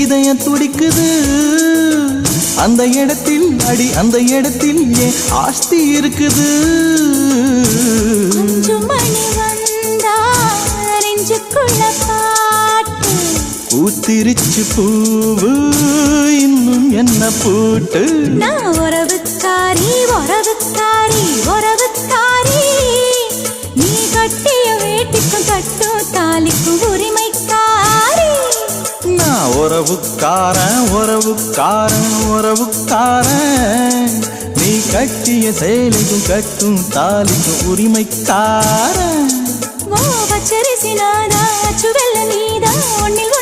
இதயம் துடிக்குது. அந்த இடத்தில் அடி அந்த இடத்தில் ஏன் ஆஸ்தி இருக்குது. மணி வந்தா நெஞ்சுக்குள்ள பாட்டு பூத்திருச்சு பூவு இன்னும் என்ன பூட்டு. நான் உறவுக்காரி உறவுக்காரி உறவுக்காரி நீ கட்டிய வேட்டிக்கும் கட்டும் தாலிக்கும் உரிமைக்காரி. நான் உறவுக்காரன் உறவுக்காரன் உறவுக்காரன் நீ கட்டிய சேலைக்கும் கட்டும் தாலிக்கும் உரிமைக்காரன். ஓ பச்சரிசி நாதா அச்சு வெள்ள நீதா ஒன்னில்